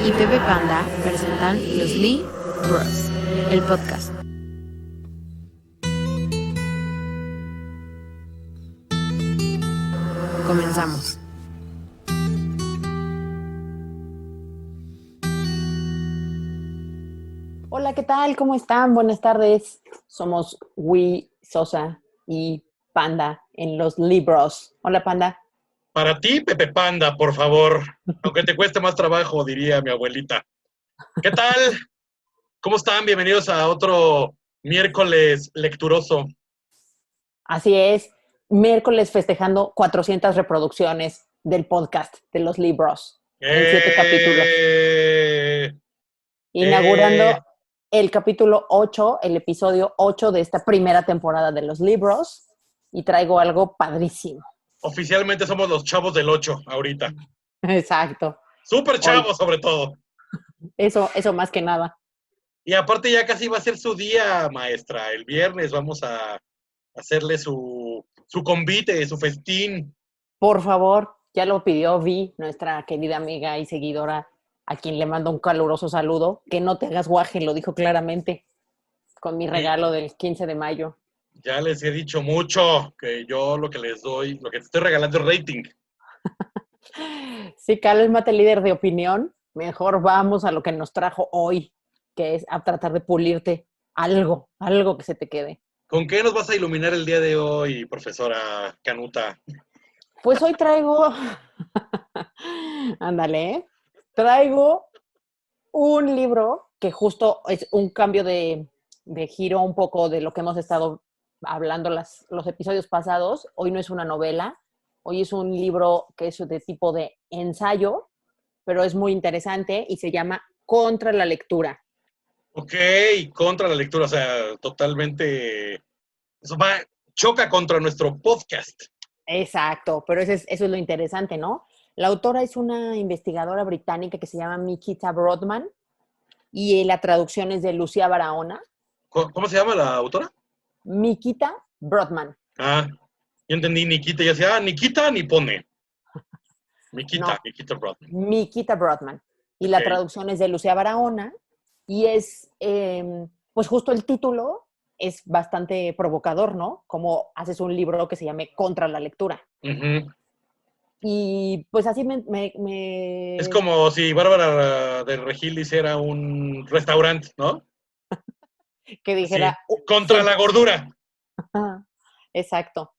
y Pepe Panda presentan Los Lee Bros, el podcast. Comenzamos. Hola, ¿qué tal? ¿Cómo están? Buenas tardes. Somos Sosa y Panda en Los Libros. Hola, Panda. Para ti, Pepe Panda, por favor. Aunque te cueste más trabajo, diría mi abuelita. ¿Qué tal? ¿Cómo están? Bienvenidos a otro miércoles lecturoso. Así es, miércoles festejando 400 reproducciones del podcast de Los Libros en 7 capítulos. Inaugurando el capítulo 8, el episodio 8 de esta primera temporada de Los Libros. Y traigo algo padrísimo. Oficialmente somos los chavos del 8 ahorita. Exacto. Súper chavos, sobre todo. Eso más que nada. Y aparte ya casi va a ser su día, maestra. El viernes vamos a hacerle su convite, su festín. Por favor, ya lo pidió Vi, nuestra querida amiga y seguidora, a quien le mando un caluroso saludo. Que no te hagas guaje, lo dijo claramente, con mi regalo del 15 de mayo. Ya les he dicho mucho que yo lo que les doy, lo que te estoy regalando es rating. Sí, cálmate, líder de opinión. Mejor vamos a lo que nos trajo hoy, que es a tratar de pulirte algo que se te quede. ¿Con qué nos vas a iluminar el día de hoy, profesora Canuta? Pues hoy traigo, ándale, traigo un libro que justo es un cambio de giro un poco de lo que hemos estado hablando los episodios pasados. Hoy no es una novela, hoy es un libro que es de tipo de ensayo, pero es muy interesante y se llama Contra la lectura. Ok, contra la lectura, o sea, totalmente, eso choca contra nuestro podcast. Exacto, pero eso es lo interesante, ¿no? La autora es una investigadora británica que se llama Mikita Broadman y la traducción es de Lucía Barahona. ¿Cómo se llama la autora? Mikita Broadman. Ah, yo entendí Nikita y decía, Nikita ni pone. Mikita Broadman. Mikita Broadman. Y okay. La traducción es de Lucía Barahona y es, pues justo el título es bastante provocador, ¿no? Como haces un libro que se llame Contra la lectura. Uh-huh. Y pues así me... Es como si Bárbara de Regil hiciera un restaurante, ¿no? que dijera... Sí. Contra la gordura. Exacto.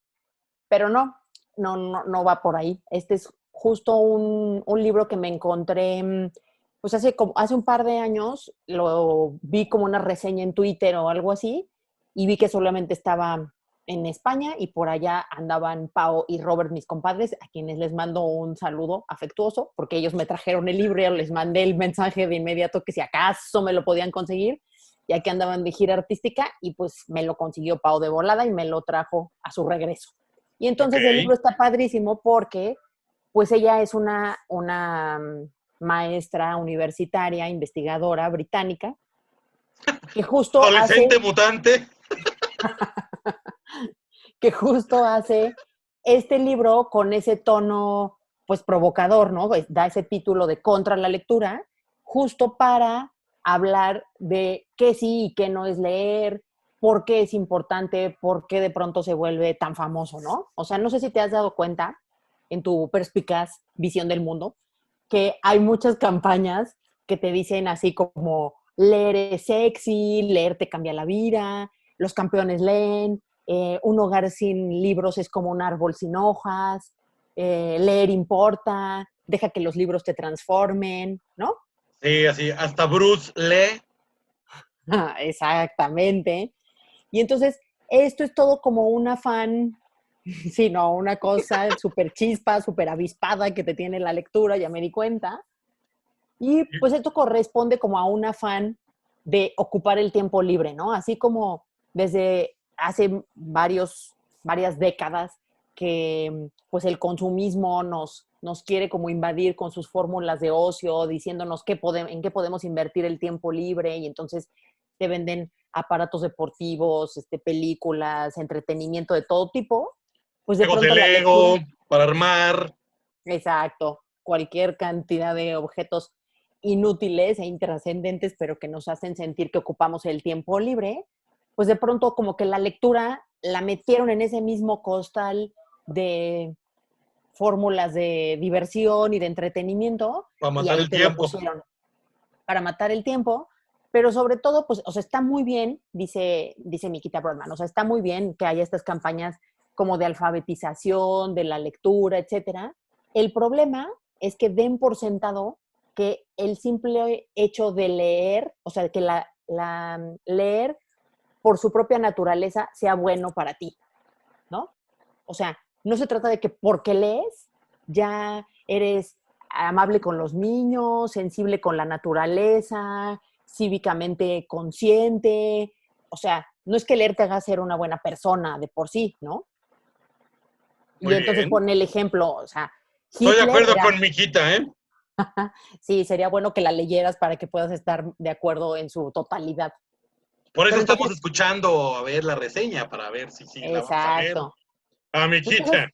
Pero no va por ahí. Este es justo un libro que me encontré, pues hace un par de años, lo vi como una reseña en Twitter o algo así, y vi que solamente estaba en España y por allá andaban Pau y Robert, mis compadres, a quienes les mando un saludo afectuoso, porque ellos me trajeron el libro, les mandé el mensaje de inmediato que si acaso me lo podían conseguir, ya que andaban de gira artística, y pues me lo consiguió Pau de volada y me lo trajo a su regreso. Y entonces el libro está padrísimo porque pues ella es una maestra universitaria, investigadora británica, que justo adolescente mutante. que justo hace este libro con ese tono pues provocador, ¿no? Pues da ese título de Contra la lectura, justo para hablar de qué sí y qué no es leer, por qué es importante, por qué de pronto se vuelve tan famoso, ¿no? O sea, no sé si te has dado cuenta en tu perspicaz visión del mundo que hay muchas campañas que te dicen así como leer es sexy, leer te cambia la vida, los campeones leen, un hogar sin libros es como un árbol sin hojas, leer importa, deja que los libros te transformen, ¿no? Sí, así, hasta Bruce lee. Exactamente. Y entonces, esto es todo como un afán, sí, no, una cosa súper chispa, súper avispada que te tiene la lectura, ya me di cuenta. Y pues esto corresponde como a un afán de ocupar el tiempo libre, ¿no? Así como desde hace varias décadas que pues el consumismo nos quiere como invadir con sus fórmulas de ocio, diciéndonos en qué podemos invertir el tiempo libre, y entonces te venden aparatos deportivos, películas, entretenimiento de todo tipo. Pues de Juegos pronto de la Lego, lectura... para armar. Exacto, cualquier cantidad de objetos inútiles e intrascendentes, pero que nos hacen sentir que ocupamos el tiempo libre, pues de pronto como que la lectura la metieron en ese mismo costal de fórmulas de diversión y de entretenimiento, Para y matar ahí el te lo tiempo. pusieron para matar el tiempo, pero sobre todo, pues, o sea, está muy bien, dice Mikita Brodman, o sea, está muy bien que haya estas campañas como de alfabetización, de la lectura, etcétera. El problema es que den por sentado que el simple hecho de leer, o sea, que leer por su propia naturaleza sea bueno para ti, ¿no? O sea, no se trata de que porque lees ya eres amable con los niños, sensible con la naturaleza, cívicamente consciente. O sea, no es que leer te haga ser una buena persona de por sí, ¿no? Y Muy entonces bien. pone el ejemplo, o sea, Estoy de Hitler acuerdo era, con Miquita, ¿eh? sí, sería bueno que la leyeras para que puedas estar de acuerdo en su totalidad. Por eso Pero estamos entonces, escuchando a ver la reseña, para ver si sí la vamos a leer. exacto. A Entonces, Miquita.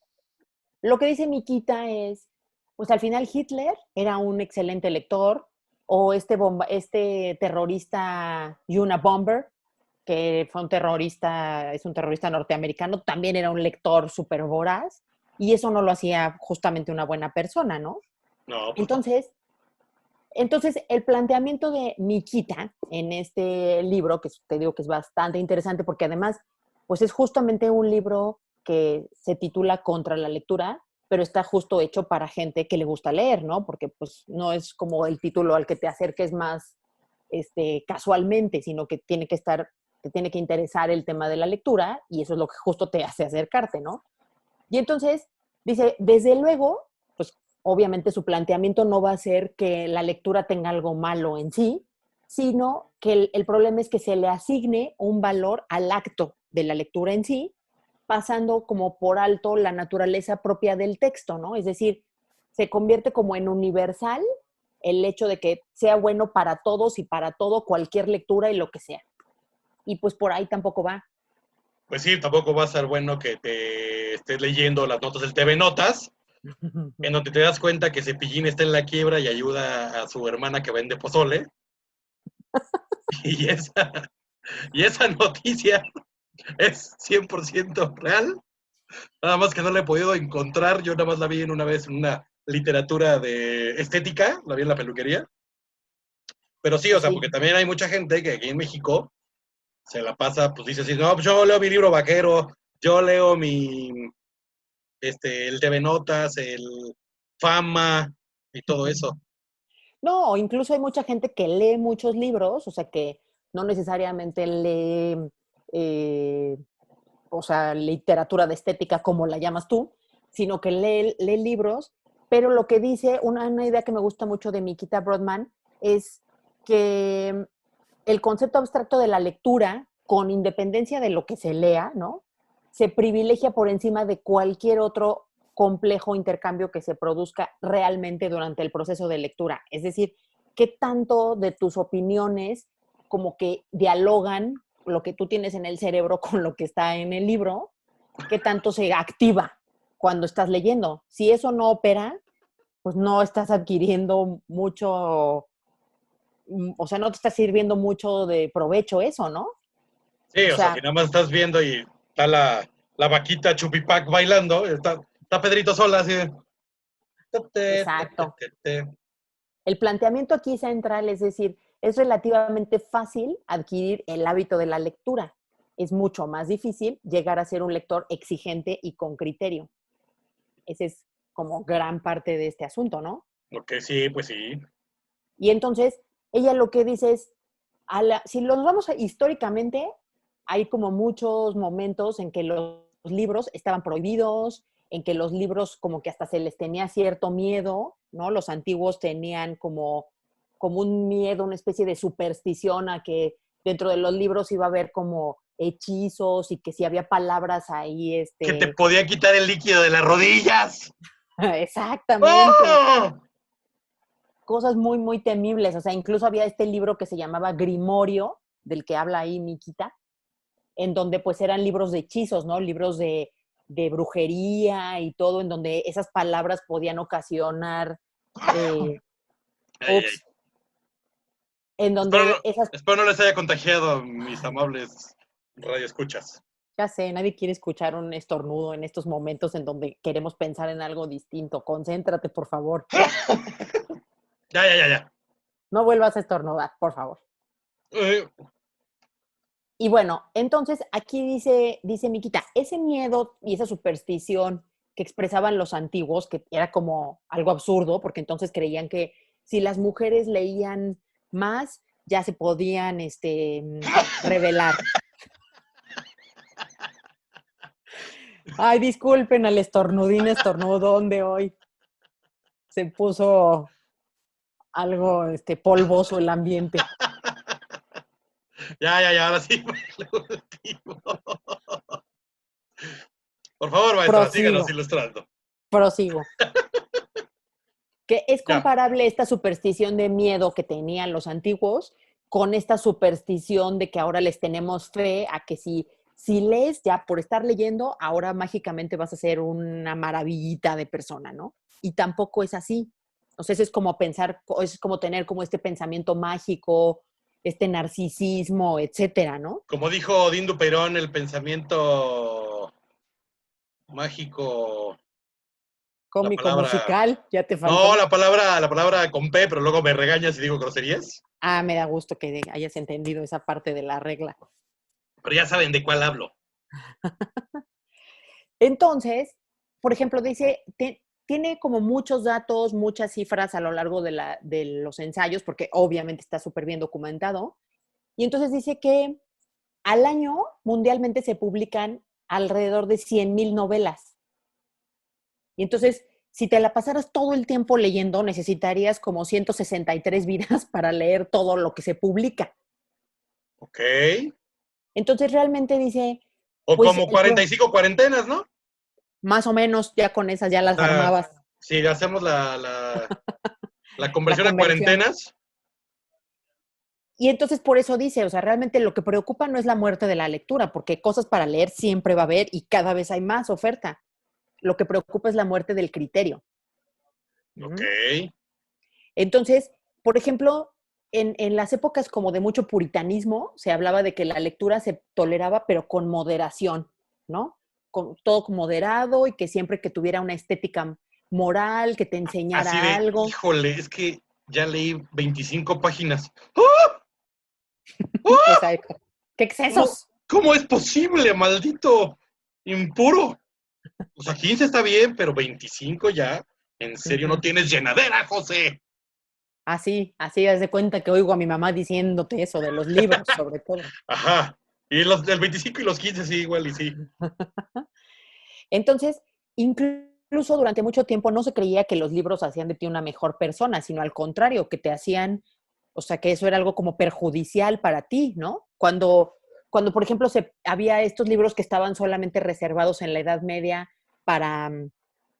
lo que dice Mikita es, pues al final Hitler era un excelente lector, o este terrorista Yuna Bomber, que fue es un terrorista norteamericano, también era un lector súper voraz, y eso no lo hacía justamente una buena persona, ¿no? No, pues no. Entonces, el planteamiento de Mikita en este libro, que te digo que es bastante interesante porque además, pues es justamente un libro que se titula Contra la lectura, pero está justo hecho para gente que le gusta leer, ¿no? Porque pues no es como el título al que te acerques más casualmente, sino que te tiene que interesar el tema de la lectura y eso es lo que justo te hace acercarte, ¿no? Y entonces dice, desde luego, pues obviamente su planteamiento no va a ser que la lectura tenga algo malo en sí, sino que el problema es que se le asigne un valor al acto de la lectura en sí, pasando como por alto la naturaleza propia del texto, ¿no? Es decir, se convierte como en universal el hecho de que sea bueno para todos y para todo, cualquier lectura y lo que sea. Y pues por ahí tampoco va. Pues sí, tampoco va a ser bueno que te estés leyendo las notas del TV Notas, en donde te das cuenta que Cepillín está en la quiebra y ayuda a su hermana que vende pozole. Y esa noticia es 100% real. Nada más que no la he podido encontrar. Yo nada más la vi en una vez en una literatura de estética, la vi en la peluquería. Pero sí, o Pues sea, sí, porque también hay mucha gente que aquí en México se la pasa, pues dice así, no, pues yo leo mi libro vaquero, yo leo el TV Notas, el Fama y todo eso. no, incluso hay mucha gente que lee muchos libros, o sea, que no necesariamente lee, eh, o sea, literatura de estética como la llamas tú, sino que lee libros, pero lo que dice, una idea que me gusta mucho de Mikita Brodman es que el concepto abstracto de la lectura, con independencia de lo que se lea, ¿no? Se privilegia por encima de cualquier otro complejo intercambio que se produzca realmente durante el proceso de lectura. Es decir, qué tanto de tus opiniones como que dialogan lo que tú tienes en el cerebro con lo que está en el libro, qué tanto se activa cuando estás leyendo. Si eso no opera, pues no estás adquiriendo mucho, o sea, no te está sirviendo mucho de provecho eso, ¿no? Sí, O o sea, si sea, nada más estás viendo y está la vaquita Chupipac bailando, está Pedrito Sola así de... exacto. El planteamiento aquí central es decir, es relativamente fácil adquirir el hábito de la lectura. Es mucho más difícil llegar a ser un lector exigente y con criterio. Ese es como gran parte de este asunto, ¿no? Ok, sí, pues sí. Y entonces, ella lo que dice es, si los vamos históricamente, hay como muchos momentos en que los libros estaban prohibidos, en que los libros como que hasta se les tenía cierto miedo, ¿no? Los antiguos tenían como un miedo, una especie de superstición a que dentro de los libros iba a haber como hechizos y que si había palabras ahí, Que te podía quitar el líquido de las rodillas. exactamente, ¡Oh! cosas muy, muy temibles. O sea, incluso había este libro que se llamaba Grimorio, del que habla ahí Nikita, en donde pues eran libros de hechizos, ¿no? Libros de brujería y todo, en donde esas palabras podían ocasionar, Ay, ay, ay. ups, en donde esas, Espero no les haya contagiado a mis amables radioescuchas. ya sé, nadie quiere escuchar un estornudo en estos momentos en donde queremos pensar en algo distinto. Concéntrate, por favor. Ya. No vuelvas a estornudar, por favor. Eh, Y bueno, entonces aquí dice Miquita, ese miedo y esa superstición que expresaban los antiguos, que era como algo absurdo, porque entonces creían que si las mujeres leían más, ya se podían revelar. Ay, disculpen al estornudón de hoy. Se puso algo polvoso el ambiente. Ya, ahora sí fue el último. Por favor, maestra, síganos Prosigo, ilustrando. prosigo. Que es Ya. comparable esta superstición de miedo que tenían los antiguos con esta superstición de que ahora les tenemos fe a que si lees ya por estar leyendo, ahora mágicamente vas a ser una maravillita de persona, ¿no? Y tampoco es así. Entonces es como pensar, es como tener como este pensamiento mágico, este narcisismo, etcétera, ¿no? Como dijo Dindu Perón, el pensamiento mágico, la Cómico palabra. musical, ya te No, faltó. la palabra con P, pero luego me regañas y digo groserías. Ah, me da gusto que hayas entendido esa parte de la regla. Pero ya saben de cuál hablo. Entonces, por ejemplo, dice, tiene como muchos datos, muchas cifras a lo largo de los ensayos, porque obviamente está súper bien documentado. Y entonces dice que al año mundialmente se publican alrededor de 100,000 novelas. Y entonces, si te la pasaras todo el tiempo leyendo, necesitarías como 163 vidas para leer todo lo que se publica. Ok. Entonces, realmente dice, O pues como 45 cuarentenas, ¿no? más o menos ya con esas ya O las sea, armabas si hacemos la la conversión a conversión. cuarentenas, Y entonces por eso dice, o sea, realmente lo que preocupa no es la muerte de la lectura, porque cosas para leer siempre va a haber y cada vez hay más oferta. Lo que preocupa es la muerte del criterio. ok. ¿Mm? Entonces, por ejemplo, en las épocas como de mucho puritanismo, se hablaba de que la lectura se toleraba, pero con moderación, ¿no? Con, todo moderado y que siempre que tuviera una estética moral, que te Así enseñara de, algo. híjole, es que ya leí 25 páginas. ¡Ah! ¡Ah! Exacto. ¡Qué ¿Cómo, excesos! cómo es posible, maldito impuro? O sea, 15 está bien, pero 25 ya. ¿En serio no Ujú. tienes llenadera, José? Así, haz de cuenta que oigo a mi mamá diciéndote eso de los libros, sobre todo. Ajá. Y los del 25 y los 15 sí, igual y sí. Entonces, incluso durante mucho tiempo no se creía que los libros hacían de ti una mejor persona, sino al contrario, que te hacían, o sea, que eso era algo como perjudicial para ti, ¿no? Cuando por ejemplo, había estos libros que estaban solamente reservados en la Edad Media para,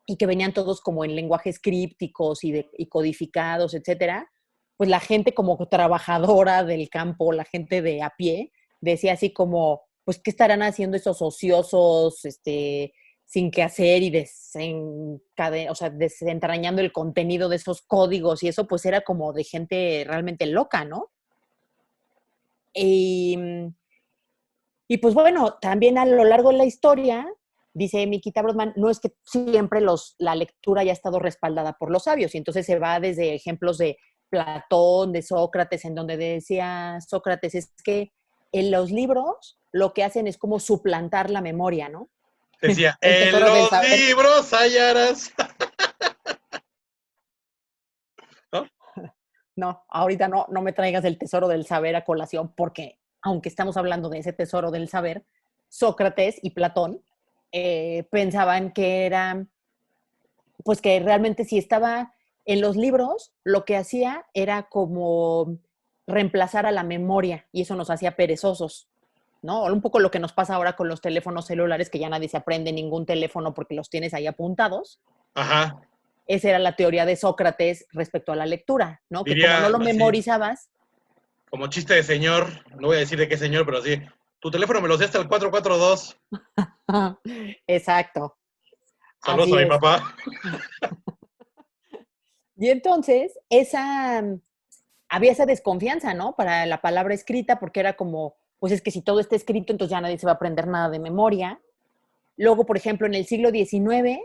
y que venían todos como en lenguajes crípticos y codificados, etcétera, pues la gente como trabajadora del campo, la gente de a pie, decía así como, pues, ¿qué estarán haciendo esos ociosos, sin qué hacer y o sea, desentrañando el contenido de esos códigos y eso, pues era como de gente realmente loca, ¿no? Y, y pues bueno, también a lo largo de la historia, dice Mikita Brodman, no es que siempre la lectura haya estado respaldada por los sabios, y entonces se va desde ejemplos de Platón, de Sócrates, en donde decía Sócrates, es que en los libros lo que hacen es como suplantar la memoria, ¿no? Decía, El en tesoro del los saber. libros hallarás. ¿No? No, ahorita no me traigas el tesoro del saber a colación, porque aunque estamos hablando de ese tesoro del saber, Sócrates y Platón pensaban que era, pues que realmente si estaba en los libros, lo que hacía era como reemplazar a la memoria y eso nos hacía perezosos, ¿no? Un poco lo que nos pasa ahora con los teléfonos celulares, que ya nadie se aprende ningún teléfono porque los tienes ahí apuntados. Ajá. Esa era la teoría de Sócrates respecto a la lectura, ¿no? Que como no Diría lo así, memorizabas, como chiste de señor, no voy a decir de qué señor, pero sí. Tu teléfono me lo sé hasta el 442. exacto, Saludos a así mi es. papá. Y entonces, había esa desconfianza, ¿no? Para la palabra escrita, porque era como, pues es que si todo está escrito, entonces ya nadie se va a aprender nada de memoria. Luego, por ejemplo, en el siglo XIX,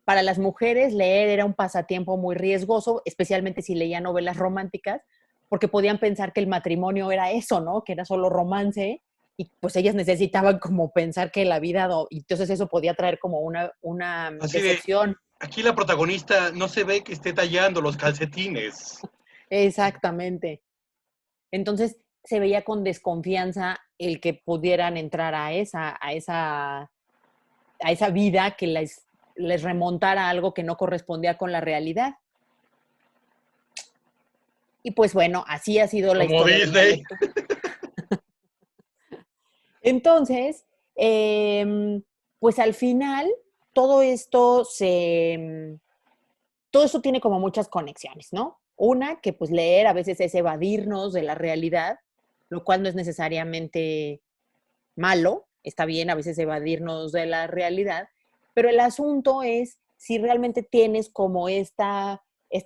para las mujeres leer era un pasatiempo muy riesgoso, especialmente si leían novelas románticas, porque podían pensar que el matrimonio era eso, ¿no? Que era solo romance, y pues ellas necesitaban como pensar que la vida, y entonces eso podía traer como una Así de, decepción. aquí la protagonista no se ve que esté tallando los calcetines. Exactamente. Entonces se veía con desconfianza el que pudieran entrar a esa vida que les remontara a algo que no correspondía con la realidad. Y pues bueno, así ha sido la Como historia de la Disney. lectura. Entonces, pues al final, todo esto todo esto tiene como muchas conexiones, ¿no? Una, que pues leer a veces es evadirnos de la realidad, lo cual no es necesariamente malo, está bien a veces evadirnos de la realidad, pero el asunto es si realmente tienes como este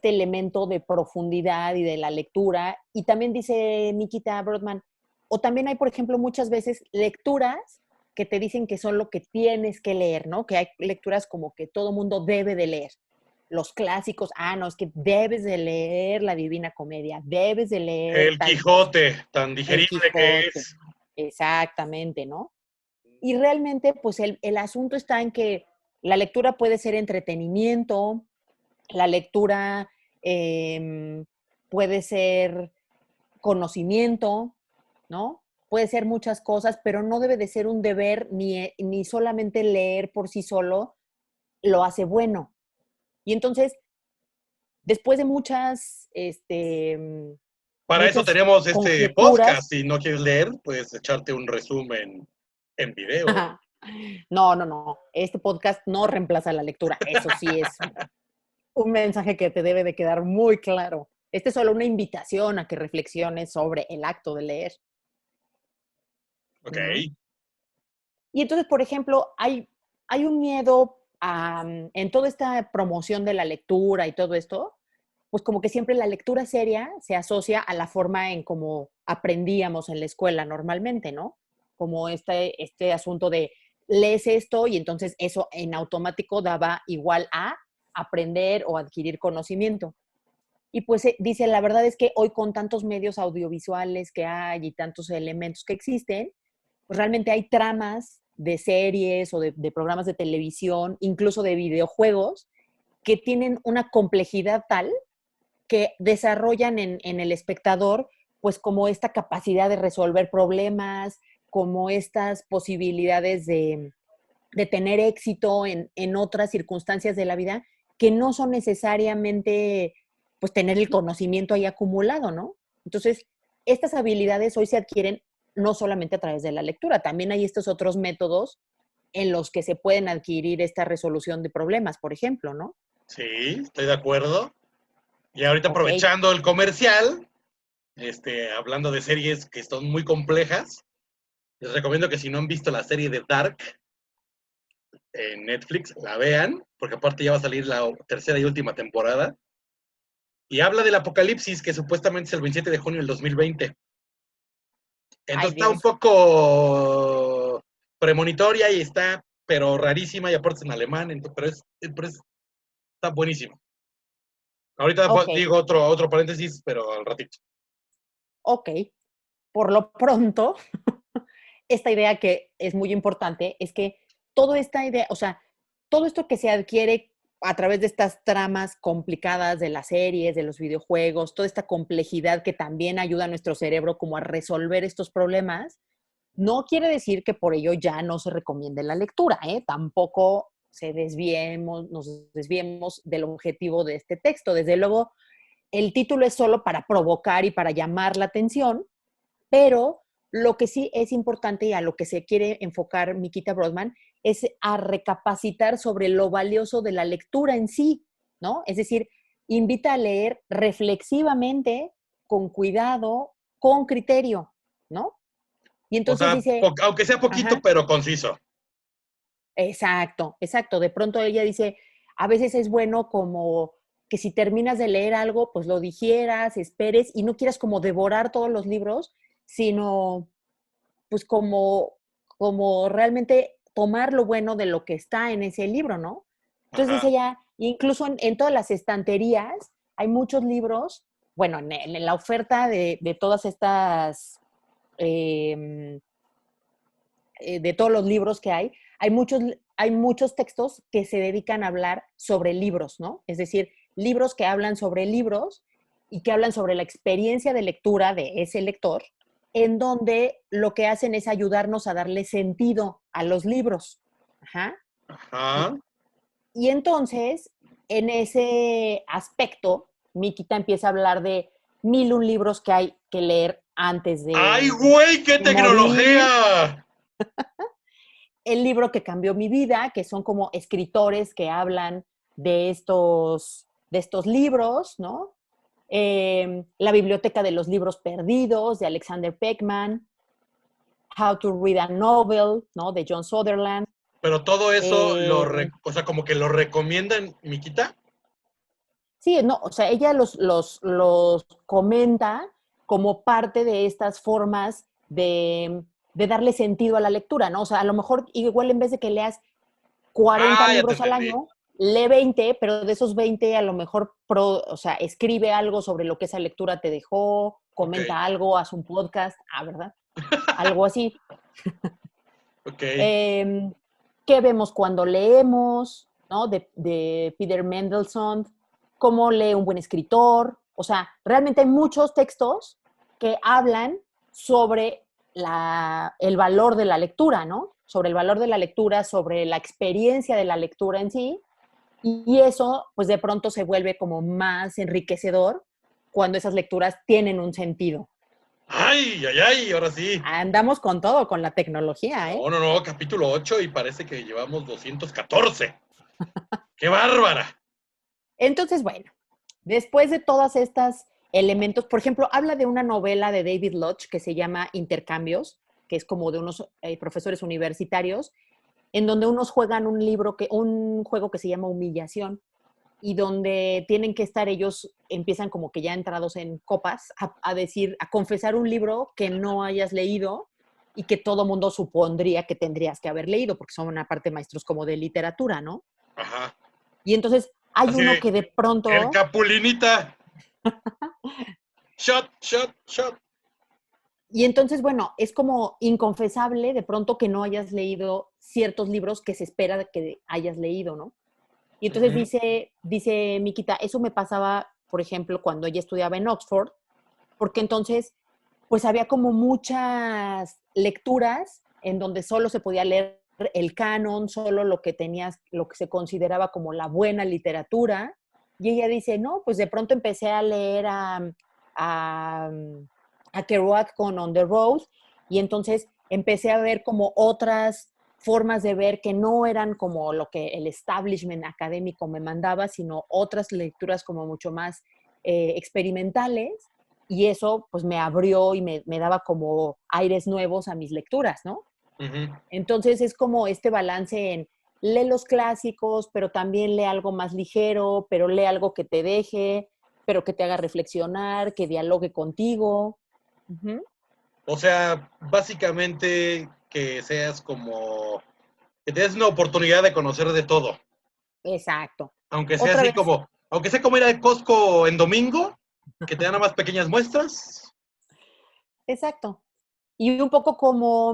elemento de profundidad y de la lectura, y también dice Nikita Brodman, o también hay, por ejemplo, muchas veces lecturas que te dicen que son lo que tienes que leer, ¿no? Que hay lecturas como que todo mundo debe de leer. Los clásicos, no, es que debes de leer la Divina Comedia, debes de leer El tal cosa, Quijote, tan el digerible que Quijote, es. exactamente, ¿no? Y realmente, pues el asunto está en que la lectura puede ser entretenimiento, la lectura puede ser conocimiento, ¿no? Puede ser muchas cosas, pero no debe de ser un deber ni solamente leer por sí solo lo hace bueno. Y entonces, después de Para eso muchas tenemos este conjeturas. podcast. Si no quieres leer, puedes echarte un resumen en video. No, no, no. Este podcast no reemplaza la lectura. Eso sí es un mensaje que te debe de quedar muy claro. Este es solo una invitación a que reflexiones sobre el acto de leer. Ok. ¿Mm? Y entonces, por ejemplo, hay un miedo en toda esta promoción de la lectura y todo esto, pues como que siempre la lectura seria se asocia a la forma en cómo aprendíamos en la escuela normalmente, ¿no? Como este asunto de lees esto y entonces eso en automático daba igual a aprender o adquirir conocimiento. Y pues dice, la verdad es que hoy con tantos medios audiovisuales que hay y tantos elementos que existen, pues realmente hay tramas de series o de programas de televisión, incluso de videojuegos, que tienen una complejidad tal que desarrollan en el espectador, pues como esta capacidad de resolver problemas, como estas posibilidades de tener éxito en otras circunstancias de la vida que no son necesariamente pues tener el conocimiento ahí acumulado, ¿no? Entonces, estas habilidades hoy se adquieren no solamente a través de la lectura, también hay estos otros métodos en los que se pueden adquirir esta resolución de problemas, por ejemplo, ¿no? Sí, estoy de acuerdo. Y ahorita Ok. aprovechando el comercial, hablando de series que son muy complejas, les recomiendo que si no han visto la serie de Dark en Netflix, la vean, porque aparte ya va a salir la tercera y última temporada. Y habla del apocalipsis, que supuestamente es el 27 de junio del 2020. Ay, Entonces está un Dios. poco premonitoria y está, pero rarísima, y aparte es en alemán, está buenísimo. Ahorita Ok, digo otro paréntesis, pero al ratito. ok. Por lo pronto, esta idea que es muy importante es que toda esta idea, o sea, todo esto que se adquiere a través de estas tramas complicadas de las series, de los videojuegos, toda esta complejidad que también ayuda a nuestro cerebro como a resolver estos problemas, no quiere decir que por ello ya no se recomiende la lectura, ¿eh? Tampoco nos desviemos del objetivo de este texto. Desde luego, el título es solo para provocar y para llamar la atención, pero lo que sí es importante y a lo que se quiere enfocar Mikita Brodman es a recapacitar sobre lo valioso de la lectura en sí, ¿no? Es decir, invita a leer reflexivamente, con cuidado, con criterio, ¿no? Y O entonces sea, dice, aunque sea poquito, ajá, pero conciso. exacto, exacto. De pronto ella dice, a veces es bueno como que si terminas de leer algo, pues lo digieras, esperes y no quieras como devorar todos los libros, sino pues como realmente tomar lo bueno de lo que está en ese libro, ¿no? Entonces Ajá. dice ella, incluso en todas las estanterías hay muchos libros, bueno, en la oferta de todas estas, eh, de todos los libros que hay muchos textos que se dedican a hablar sobre libros, ¿no? Es decir, libros que hablan sobre libros y que hablan sobre la experiencia de lectura de ese lector, en donde lo que hacen es ayudarnos a darle sentido a los libros. Ajá. Ajá. Y entonces, en ese aspecto, Mikita empieza a hablar de 1001 libros que hay que leer antes ¡Ay, güey, qué de morir, tecnología! el libro que cambió mi vida, que son como escritores que hablan de estos libros, ¿no? La biblioteca de los libros perdidos, de Alexander Peckman, How to Read a Novel, ¿no? De John Sutherland. Pero todo eso, Eh, o sea, como que lo recomiendan, Miquita. sí, no, o sea, ella los comenta como parte de estas formas de darle sentido a la lectura, ¿no? O sea, a lo mejor igual en vez de que leas 40 Ah, ya te libros al entendí. año, lee 20, pero de esos 20 a lo mejor, o sea, escribe algo sobre lo que esa lectura te dejó, Ok, comenta algo, haz un podcast, ¿verdad? Algo así. ok. Eh, ¿Qué vemos cuando leemos? ¿No? De Peter Mendelssohn, cómo lee un buen escritor. O sea, realmente hay muchos textos que hablan sobre el valor de la lectura, ¿no? Sobre el valor de la lectura, sobre la experiencia de la lectura en sí. Y eso, pues de pronto se vuelve como más enriquecedor cuando esas lecturas tienen un sentido. ¡Ay, ay, ay! Ahora sí. Andamos con todo, con la tecnología, ¿eh? No, no, no, capítulo 8 y parece que llevamos 214. ¡Qué bárbara! Entonces, bueno, después de todas estas elementos, por ejemplo, habla de una novela de David Lodge que se llama Intercambios, que es como de unos profesores universitarios, en donde unos juegan un juego que se llama Humillación y donde tienen que estar ellos, empiezan como que ya entrados en copas, a decir, a confesar un libro que no hayas leído y que todo mundo supondría que tendrías que haber leído, porque son una parte maestros como de literatura, ¿no? Ajá. Y entonces hay Así uno de, que de el pronto, Capulinita. Shot, shot, shot. y entonces, bueno, es como inconfesable de pronto que no hayas leído ciertos libros que se espera que hayas leído, ¿no? Y entonces Ujú. dice Miquita, eso me pasaba, por ejemplo, cuando ella estudiaba en Oxford, porque entonces, pues había como muchas lecturas en donde solo se podía leer el canon, solo lo que tenías, lo que se consideraba como la buena literatura. Y ella dice, no, pues de pronto empecé a leer a, a Kerouac con On the Road y entonces empecé a ver como otras formas de ver que no eran como lo que el establishment académico me mandaba, sino otras lecturas como mucho más experimentales y eso pues me abrió y me daba como aires nuevos a mis lecturas, ¿no? Ujú. Entonces es como este balance en lee los clásicos, pero también lee algo más ligero, pero lee algo que te deje, pero que te haga reflexionar, que dialogue contigo. Ujú. O sea, básicamente que seas como, que te des una oportunidad de conocer de todo. Exacto. Aunque sea Otra así vez, como, aunque sea como ir al Costco en domingo, que te dan nada más pequeñas muestras. exacto. Y un poco como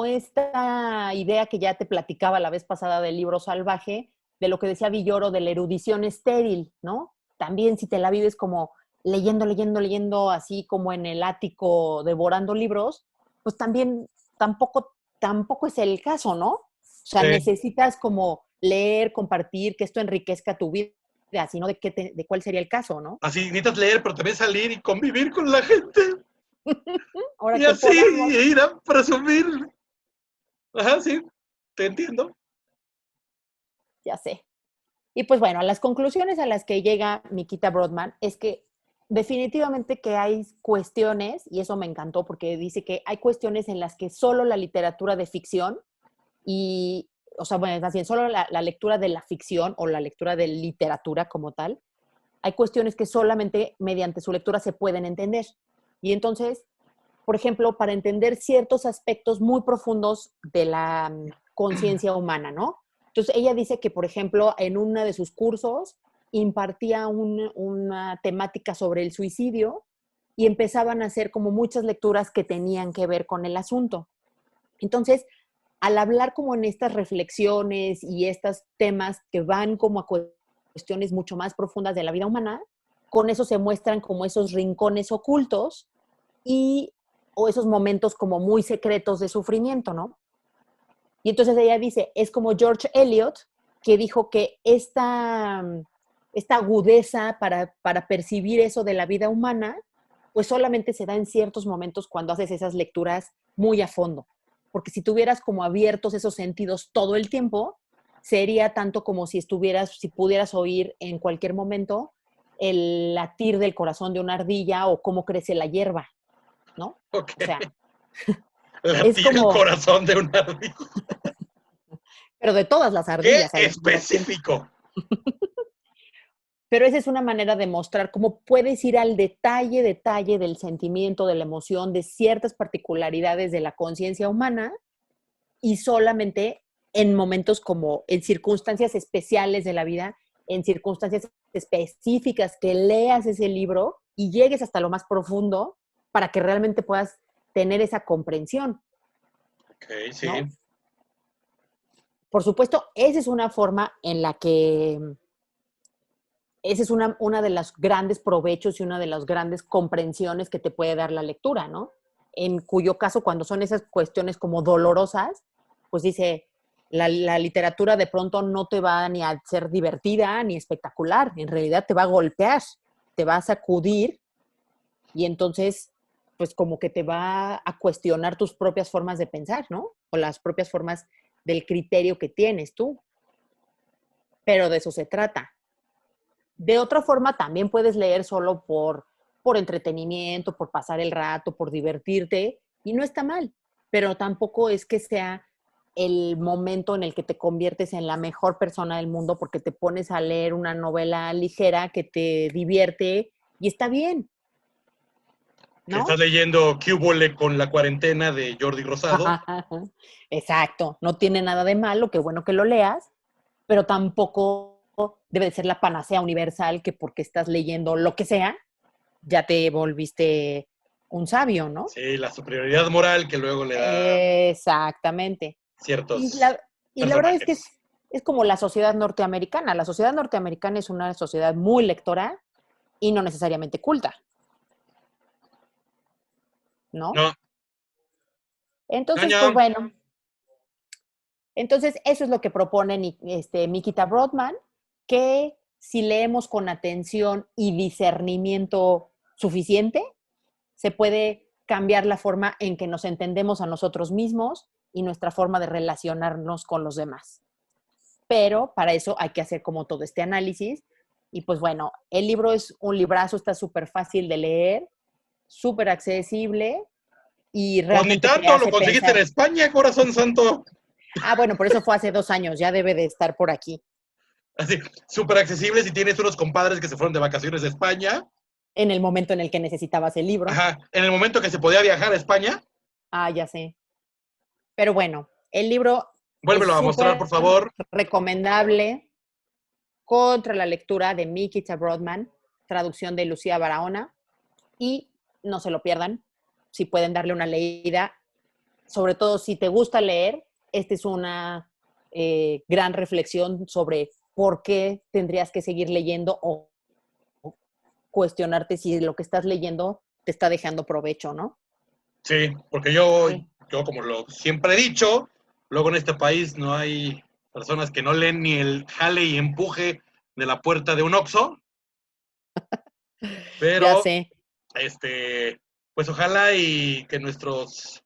esta idea que ya te platicaba la vez pasada del libro salvaje, de lo que decía Villoro de la erudición estéril, ¿no? También si te la vives como leyendo, así como en el ático devorando libros, pues también tampoco es el caso, ¿no? O sea, Sí. necesitas como leer, compartir, que esto enriquezca tu vida, sino de cuál sería el caso, ¿no? Así necesitas leer, pero también salir y convivir con la gente. Ahora Y que así podamos, ir a presumir. Ajá, sí, te entiendo. ya sé. Y pues bueno, las conclusiones a las que llega Nikita Brodman es que definitivamente que hay cuestiones, y eso me encantó porque dice que hay cuestiones en las que solo la literatura de ficción y o sea, bueno, más bien, solo la lectura de la ficción o la lectura de literatura como tal, hay cuestiones que solamente mediante su lectura se pueden entender. Y entonces, por ejemplo, para entender ciertos aspectos muy profundos de la conciencia humana, ¿no? Entonces, ella dice que, por ejemplo, en uno de sus cursos impartía una temática sobre el suicidio y empezaban a hacer como muchas lecturas que tenían que ver con el asunto. Entonces, al hablar como en estas reflexiones y estos temas que van como a cuestiones mucho más profundas de la vida humana, con eso se muestran como esos rincones ocultos o esos momentos como muy secretos de sufrimiento, ¿no? Y entonces ella dice, es como George Eliot, que dijo que esta agudeza para percibir eso de la vida humana, pues solamente se da en ciertos momentos cuando haces esas lecturas muy a fondo. Porque si tuvieras como abiertos esos sentidos todo el tiempo, sería tanto como si pudieras oír en cualquier momento el latir del corazón de una ardilla o cómo crece la hierba, ¿no? Ok. O sea, es Latir el como, corazón de una ardilla. pero de todas las ¡Qué ardillas al mismo tiempo. específico! Pero esa es una manera de mostrar cómo puedes ir al detalle del sentimiento, de la emoción, de ciertas particularidades de la conciencia humana y solamente en momentos como en circunstancias especiales de la vida, en circunstancias específicas, que leas ese libro y llegues hasta lo más profundo para que realmente puedas tener esa comprensión, Ok, sí. ¿no? Por supuesto, esa es una forma en la que ese es una de los grandes provechos y una de las grandes comprensiones que te puede dar la lectura, ¿no? En cuyo caso, cuando son esas cuestiones como dolorosas, pues dice, la literatura de pronto no te va ni a ser divertida ni espectacular, en realidad te va a golpear, te va a sacudir y entonces, pues como que te va a cuestionar tus propias formas de pensar, ¿no? O las propias formas del criterio que tienes tú. Pero de eso se trata. De otra forma, también puedes leer solo por entretenimiento, por pasar el rato, por divertirte, y no está mal, pero tampoco es que sea el momento en el que te conviertes en la mejor persona del mundo porque te pones a leer una novela ligera que te divierte y está bien, Que estás ¿no? leyendo Cúbole con la cuarentena de Jordi Rosado. Exacto, no tiene nada de malo, qué bueno que lo leas, pero tampoco debe de ser la panacea universal que porque estás leyendo lo que sea, ya te volviste un sabio, ¿no? Sí, la superioridad moral que luego le da Exactamente. Y ciertos la verdad es que personajes. es como la sociedad norteamericana. La sociedad norteamericana es una sociedad muy lectora y no necesariamente culta, ¿no? No, Entonces, pues ñoño. bueno, entonces eso es lo que propone Mikita Broadman, que si leemos con atención y discernimiento suficiente, se puede cambiar la forma en que nos entendemos a nosotros mismos y nuestra forma de relacionarnos con los demás. Pero para eso hay que hacer como todo este análisis. Y pues bueno, el libro es un librazo, está súper fácil de leer, súper accesible y Pues ni realmente te tanto, lo hace conseguiste en pensar. España, corazón santo. Ah, bueno, por eso fue hace 2 años, ya debe de estar por aquí. Así, súper accesible si tienes unos compadres que se fueron de vacaciones a España. En el momento en el que necesitabas el libro. Ajá, en el momento que se podía viajar a España. Ah, ya sé. Pero bueno, el libro es Vuélvelo a mostrar, por súper favor. recomendable. Contra la lectura de Mikita Broadman, traducción de Lucía Barahona. Y no se lo pierdan, si pueden darle una leída. Sobre todo si te gusta leer, esta es una gran reflexión sobre por qué tendrías que seguir leyendo o cuestionarte si lo que estás leyendo te está dejando provecho, ¿no? Sí, porque yo, Sí. yo como lo siempre he dicho, luego en este país no hay personas que no leen ni el jale y empuje de la puerta de un Oxxo, Ya pero sé, pues ojalá y que nuestros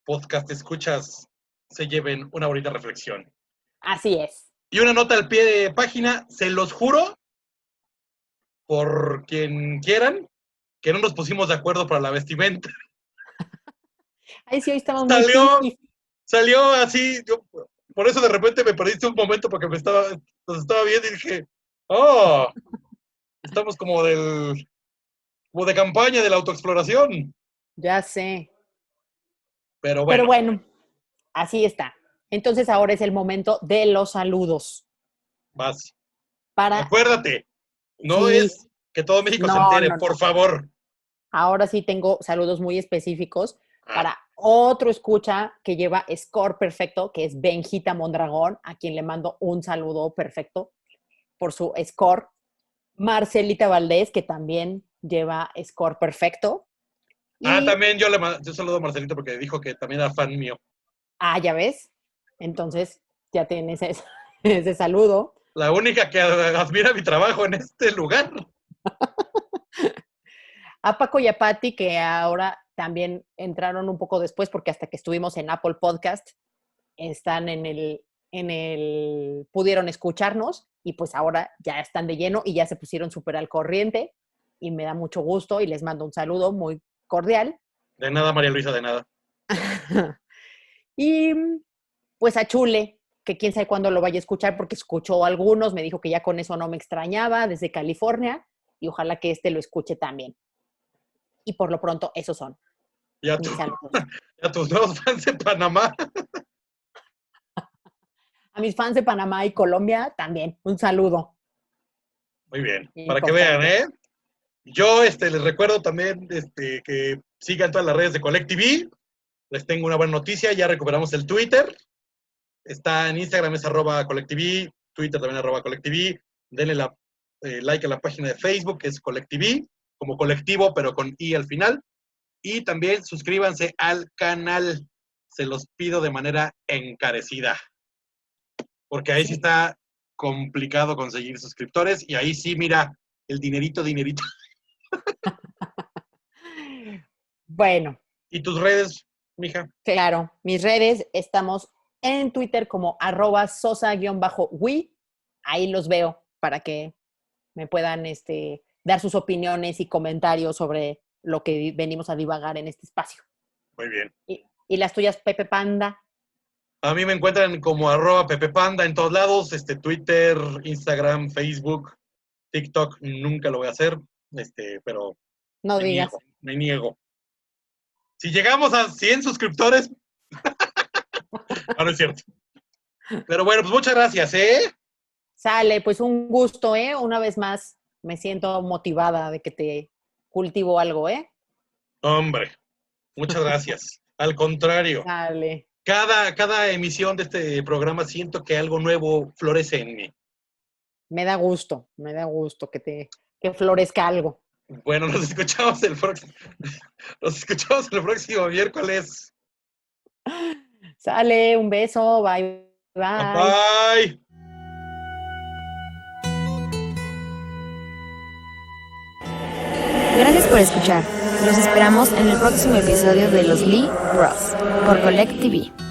podcast escuchas se lleven una bonita reflexión. así es. Y una nota al pie de página, se los juro, por quien quieran, que no nos pusimos de acuerdo para la vestimenta. Ay, sí, hoy estamos muy Salió, pinky. salió así, Por eso de repente me perdiste un momento porque nos estaba viendo y dije, oh, estamos como de campaña de la autoexploración. Ya sé. Pero Pero bueno, bueno, así está. Entonces ahora es el momento de los saludos. vas. Para, Acuérdate, no sí, es que todo México se no, entere, no, por no. favor. Ahora sí tengo saludos muy específicos Ah, para otro escucha que lleva score perfecto, que es Benjita Mondragón, a quien le mando un saludo perfecto por su score. Marcelita Valdés, que también lleva score perfecto. Y, también yo saludo a Marcelito porque dijo que también era fan mío. ya ves, entonces ya tienes ese saludo. La única que admira mi trabajo en este lugar. A Paco y a Patti, que ahora también entraron un poco después, porque hasta que estuvimos en Apple Podcast, están pudieron escucharnos y pues ahora ya están de lleno y ya se pusieron súper al corriente y me da mucho gusto y les mando un saludo muy cordial. De nada, María Luisa, de nada. Y pues a Chule, que quién sabe cuándo lo vaya a escuchar porque escuchó algunos, me dijo que ya con eso no me extrañaba desde California y ojalá que lo escuche también. Y por lo pronto, esos son Y a, mis saludos. y a tus nuevos fans en Panamá. A mis fans de Panamá y Colombia también, un saludo. Muy bien, para que vean, Importante. Yo les recuerdo también que sigan todas las redes de Colectiví. Les tengo una buena noticia, ya recuperamos el Twitter. Está en Instagram, es @Colectiví, Twitter también @Colectiví. Denle like a la página de Facebook, que es Colectiví, como colectivo, pero con I al final. Y también suscríbanse al canal. Se los pido de manera encarecida. Porque ahí sí está complicado conseguir suscriptores. Y ahí sí, mira, el dinerito. Bueno, ¿Y tus redes, mija? claro, mis redes, estamos en Twitter como @sosa_wi. Ahí los veo para que me puedan dar sus opiniones y comentarios sobre lo que venimos a divagar en este espacio. Muy bien. Y las tuyas, Pepe Panda. A mí me encuentran como @PepePanda en todos lados, Twitter, Instagram, Facebook, TikTok, nunca lo voy a hacer, pero No digas. me niego. Si llegamos a 100 suscriptores, no es cierto. Pero bueno, pues muchas gracias, Sale, pues un gusto, ¿eh? Una vez más, me siento motivada de que te cultivo algo, ¿eh? Hombre, muchas gracias. Al contrario, Sale. cada emisión de este programa siento que algo nuevo florece en mí. Me da gusto que florezca algo. Bueno, nos escuchamos el próximo miércoles. Sale, un beso, bye, bye. Bye. Gracias por escuchar. Los esperamos en el próximo episodio de Los Lee Bros. Por Colect TV.